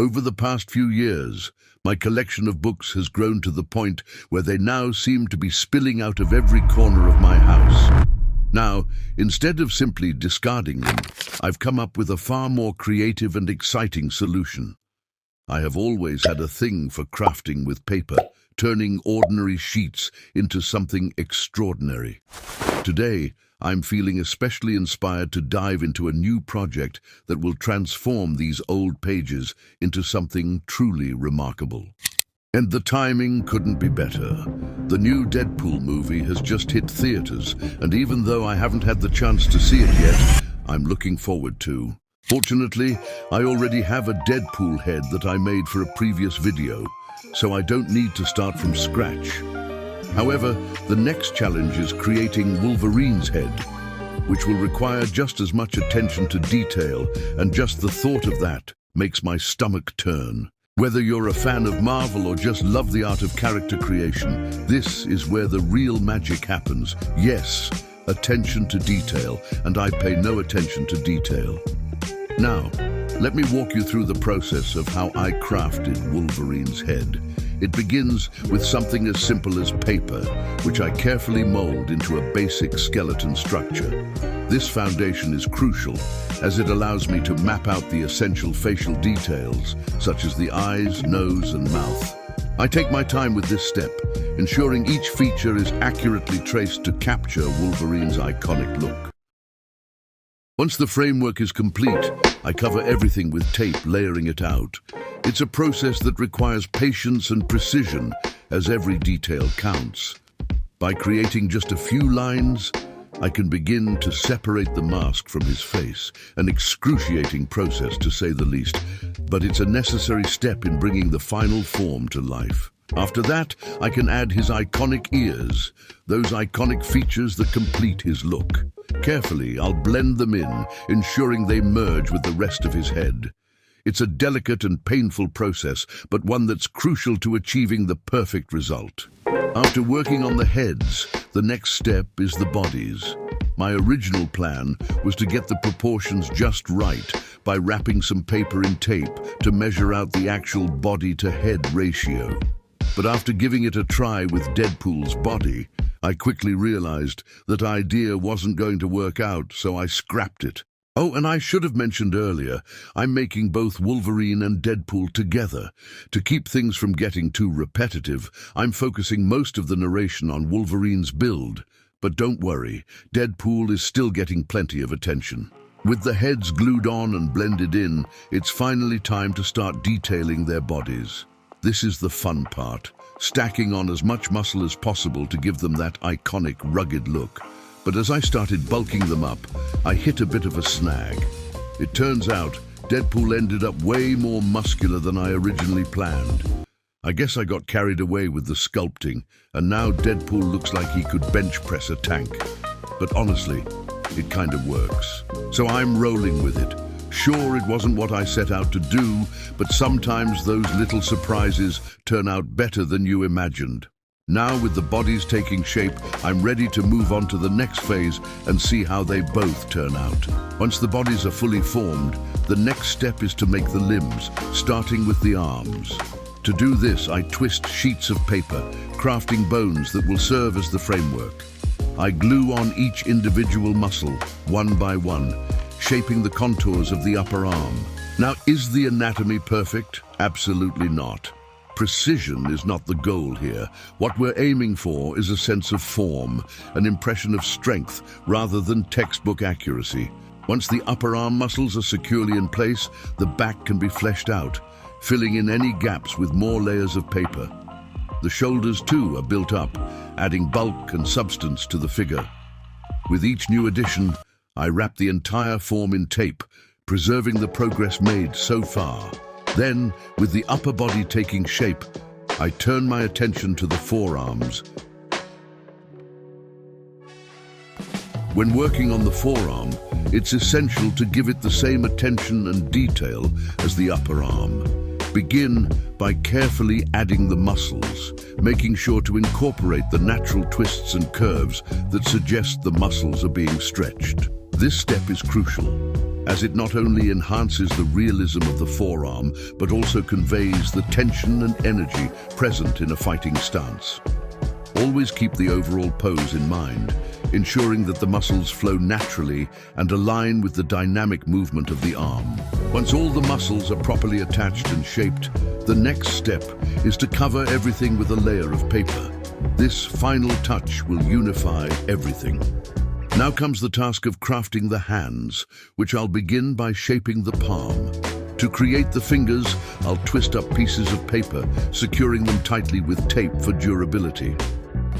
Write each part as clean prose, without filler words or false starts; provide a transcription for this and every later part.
Over the past few years, my collection of books has grown to the point where they now seem to be spilling out of every corner of my house. Now, instead of simply discarding them, I've come up with a far more creative and exciting solution. I have always had a thing for crafting with paper, turning ordinary sheets into something extraordinary. Today, I'm feeling especially inspired to dive into a new project that will transform these old pages into something truly remarkable. And the timing couldn't be better. The new Deadpool movie has just hit theaters, and even though I haven't had the chance to see it yet, I'm looking forward to. Fortunately, I already have a Deadpool head that I made for a previous video, so I don't need to start from scratch. However, the next challenge is creating Wolverine's head, which will require just as much attention to detail, and just the thought of that makes my stomach turn. Whether you're a fan of Marvel or just love the art of character creation, this is where the real magic happens. Yes, attention to detail, and I pay no attention to detail. Now, let me walk you through the process of how I crafted Wolverine's head. It begins with something as simple as paper, which I carefully mold into a basic skeleton structure. This foundation is crucial, as it allows me to map out the essential facial details, such as the eyes, nose, and mouth. I take my time with this step, ensuring each feature is accurately traced to capture Wolverine's iconic look. Once the framework is complete, I cover everything with tape, layering it out. It's a process that requires patience and precision, as every detail counts. By creating just a few lines, I can begin to separate the mask from his face, an excruciating process to say the least, but it's a necessary step in bringing the final form to life. After that, I can add his iconic ears, those iconic features that complete his look. Carefully, I'll blend them in, ensuring they merge with the rest of his head. It's a delicate and painful process, but one that's crucial to achieving the perfect result. After working on the heads, the next step is the bodies. My original plan was to get the proportions just right by wrapping some paper in tape to measure out the actual body-to-head ratio. But after giving it a try with Deadpool's body, I quickly realized that idea wasn't going to work out, so I scrapped it. Oh, and I should have mentioned earlier, I'm making both Wolverine and Deadpool together. To keep things from getting too repetitive, I'm focusing most of the narration on Wolverine's build. But don't worry, Deadpool is still getting plenty of attention. With the heads glued on and blended in, it's finally time to start detailing their bodies. This is the fun part, stacking on as much muscle as possible to give them that iconic, rugged look. But as I started bulking them up, I hit a bit of a snag. It turns out, Deadpool ended up way more muscular than I originally planned. I guess I got carried away with the sculpting, and now Deadpool looks like he could bench press a tank. But honestly, it kind of works. So I'm rolling with it. Sure, it wasn't what I set out to do, but sometimes those little surprises turn out better than you imagined. Now, with the bodies taking shape, I'm ready to move on to the next phase and see how they both turn out. Once the bodies are fully formed, the next step is to make the limbs, starting with the arms. To do this, I twist sheets of paper, crafting bones that will serve as the framework. I glue on each individual muscle, one by one, shaping the contours of the upper arm. Now, is the anatomy perfect? Absolutely not. Precision is not the goal here. What we're aiming for is a sense of form, an impression of strength, rather than textbook accuracy. Once the upper arm muscles are securely in place, the back can be fleshed out, filling in any gaps with more layers of paper. The shoulders, too, are built up, adding bulk and substance to the figure. With each new addition, I wrap the entire form in tape, preserving the progress made so far. Then, with the upper body taking shape, I turn my attention to the forearms. When working on the forearm, it's essential to give it the same attention and detail as the upper arm. Begin by carefully adding the muscles, making sure to incorporate the natural twists and curves that suggest the muscles are being stretched. This step is crucial, as it not only enhances the realism of the forearm, but also conveys the tension and energy present in a fighting stance. Always keep the overall pose in mind, ensuring that the muscles flow naturally and align with the dynamic movement of the arm. Once all the muscles are properly attached and shaped, the next step is to cover everything with a layer of paper. This final touch will unify everything. Now comes the task of crafting the hands, which I'll begin by shaping the palm. To create the fingers, I'll twist up pieces of paper, securing them tightly with tape for durability.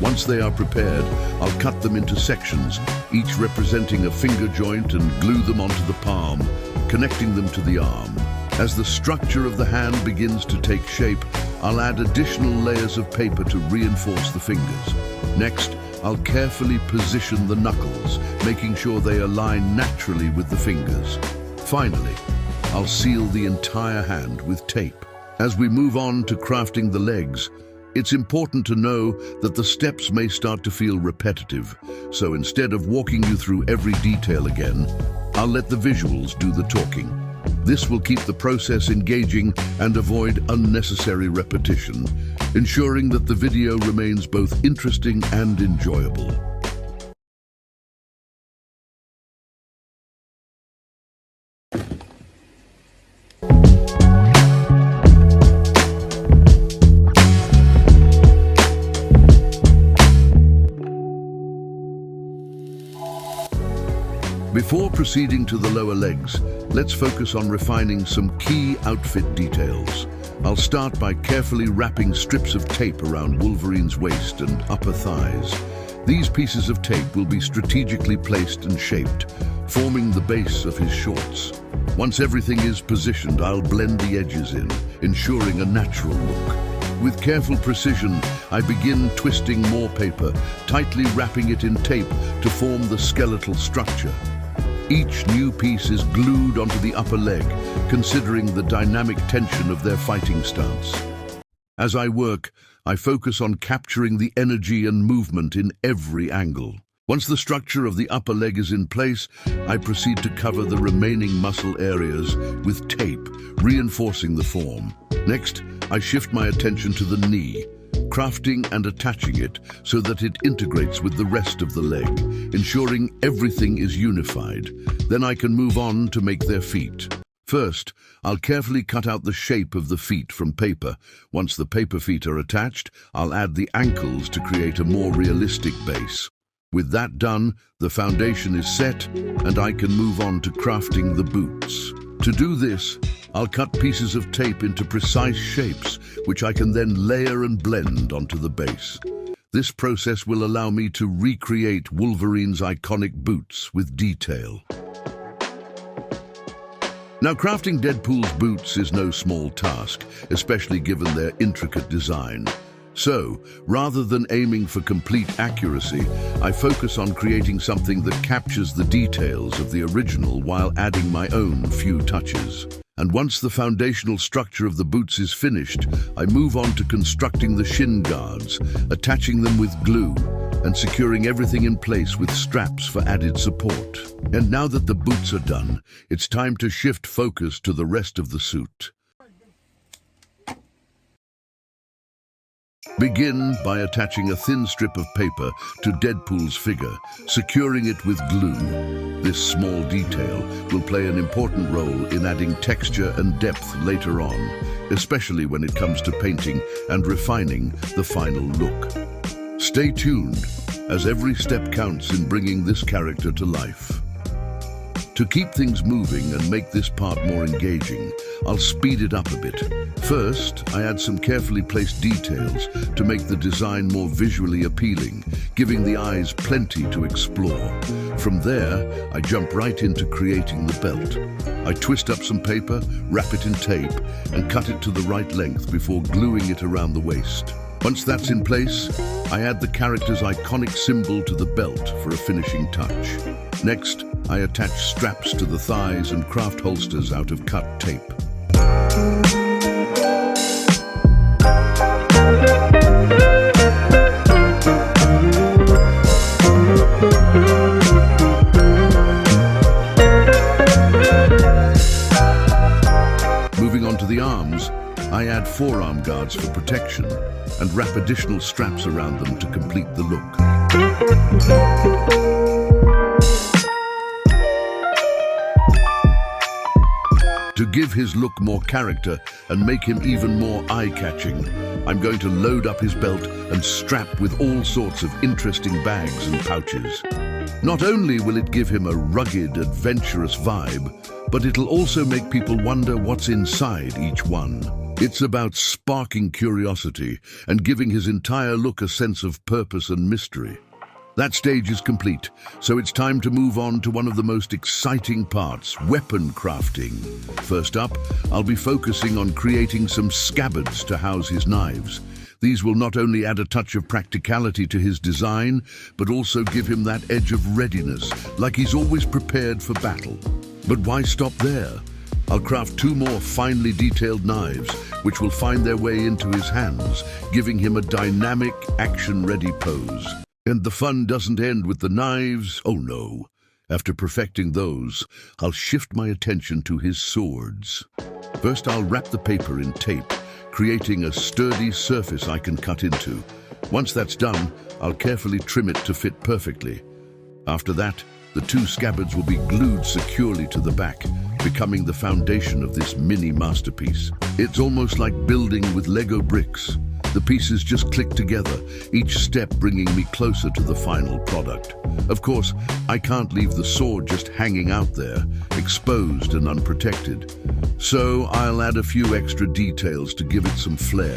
Once they are prepared, I'll cut them into sections, each representing a finger joint, and glue them onto the palm, connecting them to the arm. As the structure of the hand begins to take shape, I'll add additional layers of paper to reinforce the fingers. Next, I'll carefully position the knuckles, making sure they align naturally with the fingers. Finally, I'll seal the entire hand with tape. As we move on to crafting the legs, it's important to know that the steps may start to feel repetitive, so instead of walking you through every detail again, I'll let the visuals do the talking. This will keep the process engaging and avoid unnecessary repetition, ensuring that the video remains both interesting and enjoyable. Before proceeding to the lower legs, let's focus on refining some key outfit details. I'll start by carefully wrapping strips of tape around Wolverine's waist and upper thighs. These pieces of tape will be strategically placed and shaped, forming the base of his shorts. Once everything is positioned, I'll blend the edges in, ensuring a natural look. With careful precision, I begin twisting more paper, tightly wrapping it in tape to form the skeletal structure. Each new piece is glued onto the upper leg, considering the dynamic tension of their fighting stance. As I work, I focus on capturing the energy and movement in every angle. Once the structure of the upper leg is in place, I proceed to cover the remaining muscle areas with tape, reinforcing the form. Next, I shift my attention to the knee, crafting and attaching it so that it integrates with the rest of the leg, ensuring everything is unified. Then I can move on to make their feet. First, I'll carefully cut out the shape of the feet from paper. Once the paper feet are attached, I'll add the ankles to create a more realistic base. With that done, the foundation is set, and I can move on to crafting the boots. To do this, I'll cut pieces of tape into precise shapes, which I can then layer and blend onto the base. This process will allow me to recreate Wolverine's iconic boots with detail. Now, crafting Deadpool's boots is no small task, especially given their intricate design. So, rather than aiming for complete accuracy, I focus on creating something that captures the details of the original while adding my own few touches. And once the foundational structure of the boots is finished, I move on to constructing the shin guards, attaching them with glue, and securing everything in place with straps for added support. And now that the boots are done, it's time to shift focus to the rest of the suit. Begin by attaching a thin strip of paper to Deadpool's figure, securing it with glue. This small detail will play an important role in adding texture and depth later on, especially when it comes to painting and refining the final look. Stay tuned, as every step counts in bringing this character to life. To keep things moving and make this part more engaging, I'll speed it up a bit. First, I add some carefully placed details to make the design more visually appealing, giving the eyes plenty to explore. From there, I jump right into creating the belt. I twist up some paper, wrap it in tape, and cut it to the right length before gluing it around the waist. Once that's in place, I add the character's iconic symbol to the belt for a finishing touch. Next, I attach straps to the thighs and craft holsters out of cut tape. I add forearm guards for protection and wrap additional straps around them to complete the look. To give his look more character and make him even more eye-catching, I'm going to load up his belt and strap with all sorts of interesting bags and pouches. Not only will it give him a rugged, adventurous vibe, but it'll also make people wonder what's inside each one. It's about sparking curiosity and giving his entire look a sense of purpose and mystery. That stage is complete, so it's time to move on to one of the most exciting parts, weapon crafting. First up, I'll be focusing on creating some scabbards to house his knives. These will not only add a touch of practicality to his design, but also give him that edge of readiness, like he's always prepared for battle. But why stop there? I'll craft 2 more finely detailed knives, which will find their way into his hands, giving him a dynamic, action-ready pose. And the fun doesn't end with the knives, oh no. After perfecting those, I'll shift my attention to his swords. First, I'll wrap the paper in tape, creating a sturdy surface I can cut into. Once that's done, I'll carefully trim it to fit perfectly. After that, the 2 scabbards will be glued securely to the back, becoming the foundation of this mini masterpiece. It's almost like building with Lego bricks. The pieces just click together, each step bringing me closer to the final product. Of course, I can't leave the sword just hanging out there, exposed and unprotected. So I'll add a few extra details to give it some flair.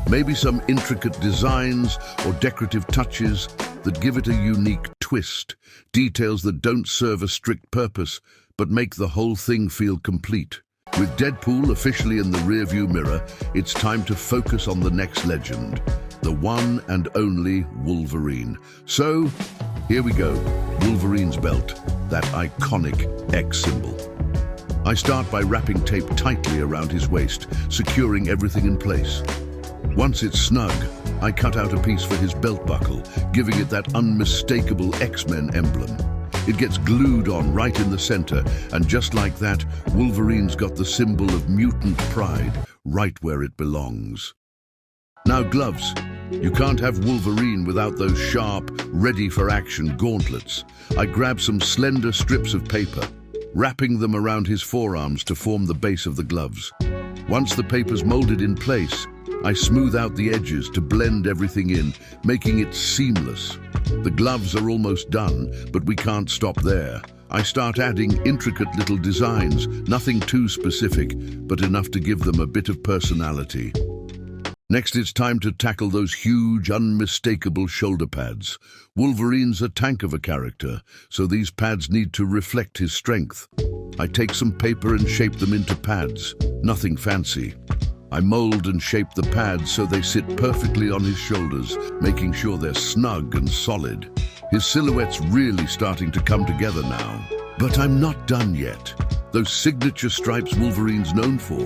Maybe some intricate designs or decorative touches that give it a unique twist. Details that don't serve a strict purpose, but make the whole thing feel complete. With Deadpool officially in the rearview mirror, it's time to focus on the next legend, the one and only Wolverine. So, here we go, Wolverine's belt, that iconic X symbol. I start by wrapping tape tightly around his waist, securing everything in place. Once it's snug, I cut out a piece for his belt buckle, giving it that unmistakable X-Men emblem. It gets glued on right in the center, and just like that, Wolverine's got the symbol of mutant pride right where it belongs. Now gloves. You can't have Wolverine without those sharp, ready-for-action gauntlets. I grab some slender strips of paper, wrapping them around his forearms to form the base of the gloves. Once the paper's molded in place, I smooth out the edges to blend everything in, making it seamless. The gloves are almost done, but we can't stop there. I start adding intricate little designs, nothing too specific, but enough to give them a bit of personality. Next, it's time to tackle those huge, unmistakable shoulder pads. Wolverine's a tank of a character, so these pads need to reflect his strength. I take some paper and shape them into pads, nothing fancy. I mold and shape the pads so they sit perfectly on his shoulders, making sure they're snug and solid. His silhouette's really starting to come together now. But I'm not done yet. Those signature stripes Wolverine's known for.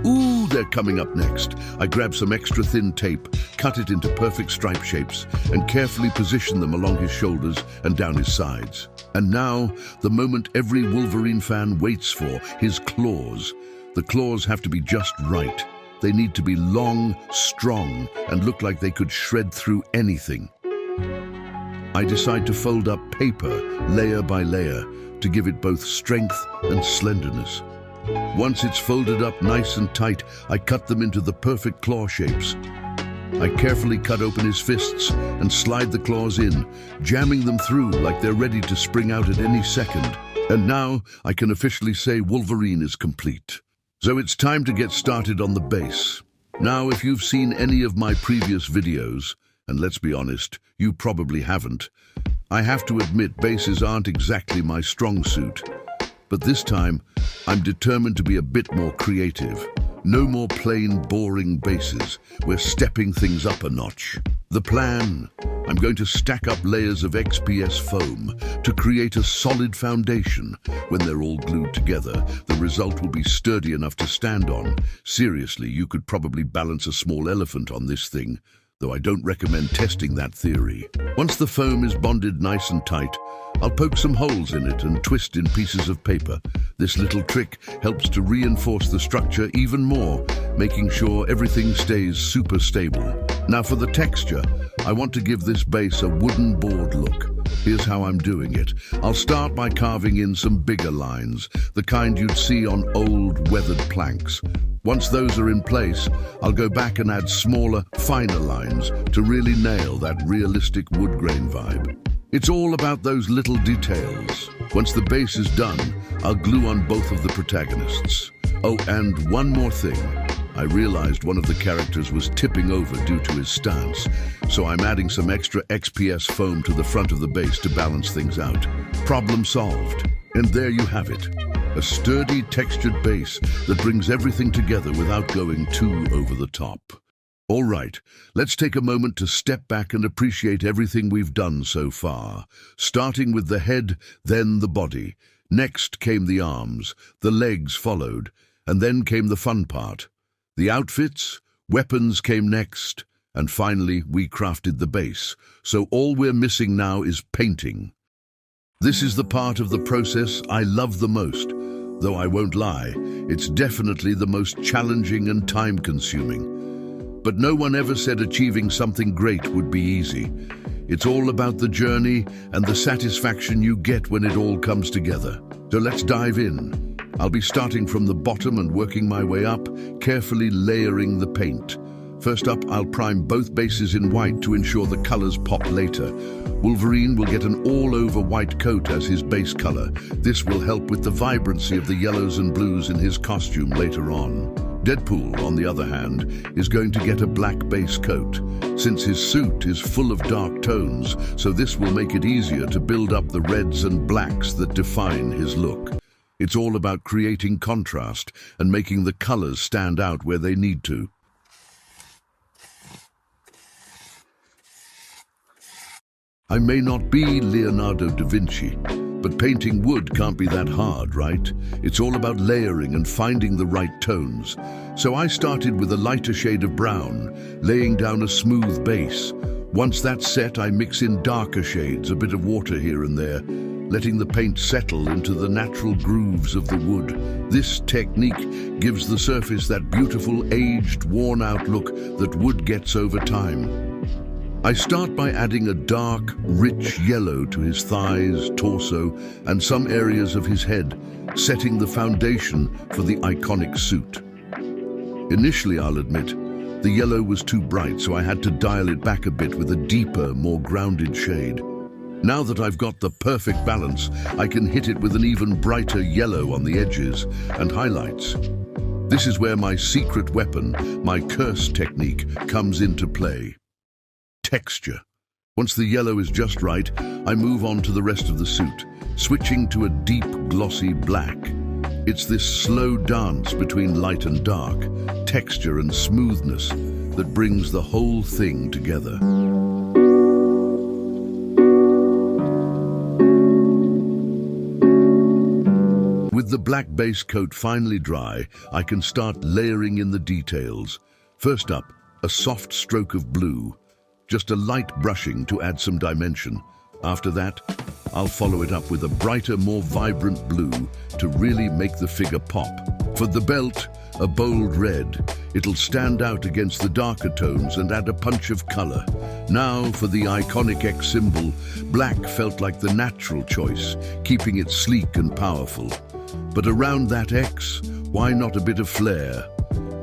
Ooh, they're coming up next. I grab some extra thin tape, cut it into perfect stripe shapes, and carefully position them along his shoulders and down his sides. And now, the moment every Wolverine fan waits for, his claws. The claws have to be just right. They need to be long, strong, and look like they could shred through anything. I decide to fold up paper, layer by layer, to give it both strength and slenderness. Once it's folded up nice and tight, I cut them into the perfect claw shapes. I carefully cut open his fists and slide the claws in, jamming them through like they're ready to spring out at any second. And now I can officially say Wolverine is complete. So it's time to get started on the base. Now, if you've seen any of my previous videos, and let's be honest, you probably haven't, I have to admit bases aren't exactly my strong suit. But this time, I'm determined to be a bit more creative. No more plain, boring bases. We're stepping things up a notch. The plan: I'm going to stack up layers of XPS foam to create a solid foundation. When they're all glued together, the result will be sturdy enough to stand on. Seriously, you could probably balance a small elephant on this thing. though I don't recommend testing that theory. Once the foam is bonded nice and tight, I'll poke some holes in it and twist in pieces of paper. This little trick helps to reinforce the structure even more, making sure everything stays super stable. Now for the texture, I want to give this base a wooden board look. Here's how I'm doing it. I'll start by carving in some bigger lines, the kind you'd see on old weathered planks. Once those are in place, I'll go back and add smaller, finer lines to really nail that realistic wood grain vibe. It's all about those little details. Once the base is done, I'll glue on both of the protagonists. Oh, and one more thing. I realized one of the characters was tipping over due to his stance, so I'm adding some extra XPS foam to the front of the base to balance things out. Problem solved. And there you have it. A sturdy, textured base that brings everything together without going too over the top. All right, let's take a moment to step back and appreciate everything we've done so far. Starting with the head, then the body. Next came the arms, the legs followed, and then came the fun part. The outfits, weapons came next, and finally we crafted the base. So all we're missing now is painting. This is the part of the process I love the most, though I won't lie, it's definitely the most challenging and time-consuming. But no one ever said achieving something great would be easy. It's all about the journey and the satisfaction you get when it all comes together. So let's dive in. I'll be starting from the bottom and working my way up, carefully layering the paint. First up, I'll prime both bases in white to ensure the colors pop later. Wolverine will get an all-over white coat as his base color. This will help with the vibrancy of the yellows and blues in his costume later on. Deadpool, on the other hand, is going to get a black base coat, since his suit is full of dark tones, so this will make it easier to build up the reds and blacks that define his look. It's all about creating contrast and making the colors stand out where they need to. I may not be Leonardo da Vinci, but painting wood can't be that hard, right? It's all about layering and finding the right tones. So I started with a lighter shade of brown, laying down a smooth base. Once that's set, I mix in darker shades, a bit of water here and there, letting the paint settle into the natural grooves of the wood. This technique gives the surface that beautiful, aged, worn-out look that wood gets over time. I start by adding a dark, rich yellow to his thighs, torso, and some areas of his head, setting the foundation for the iconic suit. Initially, I'll admit, the yellow was too bright, so I had to dial it back a bit with a deeper, more grounded shade. Now that I've got the perfect balance, I can hit it with an even brighter yellow on the edges and highlights. This is where my secret weapon, my curse technique, comes into play. Texture. Once the yellow is just right, I move on to the rest of the suit, switching to a deep, glossy black. It's this slow dance between light and dark, texture and smoothness, that brings the whole thing together. With the black base coat finally dry, I can start layering in the details. First up, a soft stroke of blue. Just a light brushing to add some dimension. After that, I'll follow it up with a brighter, more vibrant blue to really make the figure pop. For the belt, a bold red. It'll stand out against the darker tones and add a punch of color. Now for the iconic X symbol, black felt like the natural choice, keeping it sleek and powerful. But around that X, why not a bit of flair?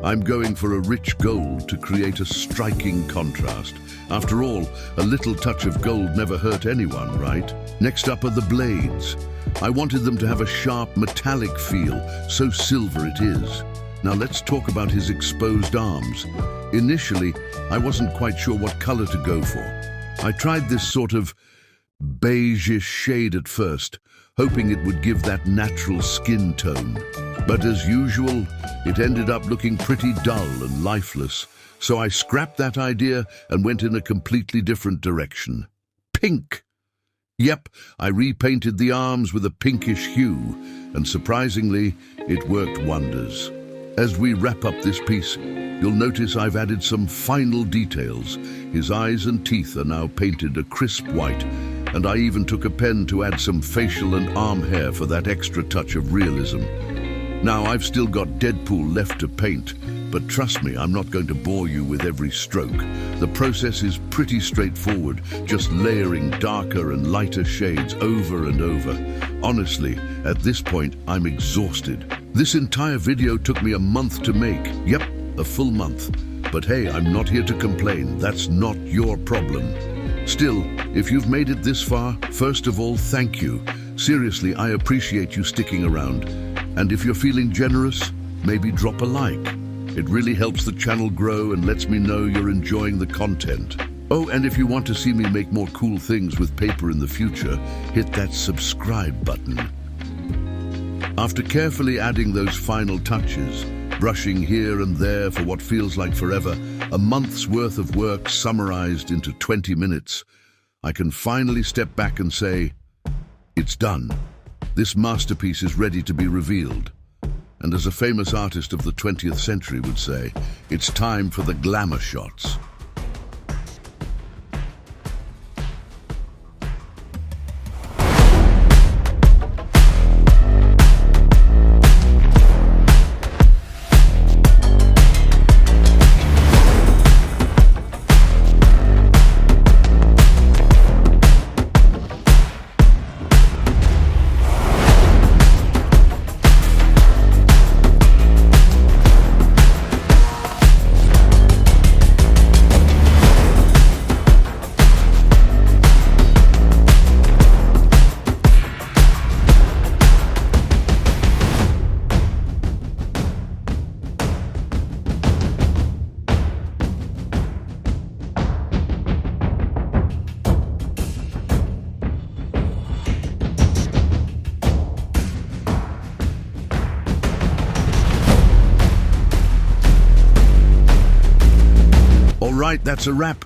I'm going for a rich gold to create a striking contrast. After all, a little touch of gold never hurt anyone, right? Next up are the blades. I wanted them to have a sharp, metallic feel, so silver it is. Now let's talk about his exposed arms. Initially, I wasn't quite sure what color to go for. I tried this sort of beige-ish shade at first, hoping it would give that natural skin tone. But as usual, it ended up looking pretty dull and lifeless, so I scrapped that idea and went in a completely different direction. Pink! Yep, I repainted the arms with a pinkish hue, and surprisingly, it worked wonders. As we wrap up this piece, you'll notice I've added some final details. His eyes and teeth are now painted a crisp white, and I even took a pen to add some facial and arm hair for that extra touch of realism. Now, I've still got Deadpool left to paint, but trust me, I'm not going to bore you with every stroke. The process is pretty straightforward, just layering darker and lighter shades over and over. Honestly, at this point, I'm exhausted. This entire video took me a month to make. Yep, a full month. But hey, I'm not here to complain. That's not your problem. Still, if you've made it this far, first of all, thank you. Seriously, I appreciate you sticking around. And if you're feeling generous, maybe drop a like. It really helps the channel grow and lets me know you're enjoying the content. Oh, and if you want to see me make more cool things with paper in the future, hit that subscribe button. After carefully adding those final touches, brushing here and there for what feels like forever, a month's worth of work summarized into 20 minutes, I can finally step back and say, it's done. This masterpiece is ready to be revealed. And as a famous artist of the 20th century would say, it's time for the glamour shots. Alright, that's a wrap.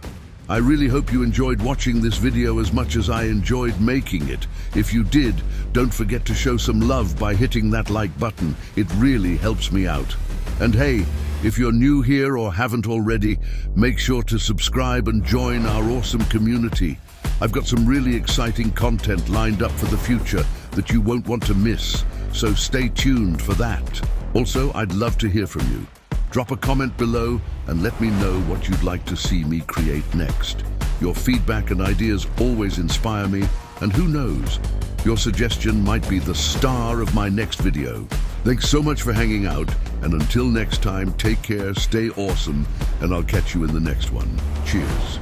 I really hope you enjoyed watching this video as much as I enjoyed making it. If you did, don't forget to show some love by hitting that like button. It really helps me out. And hey, if you're new here or haven't already, make sure to subscribe and join our awesome community. I've got some really exciting content lined up for the future that you won't want to miss, so stay tuned for that. Also, I'd love to hear from you. Drop a comment below and let me know what you'd like to see me create next. Your feedback and ideas always inspire me, and who knows, your suggestion might be the star of my next video. Thanks so much for hanging out, and until next time, take care, stay awesome, and I'll catch you in the next one. Cheers.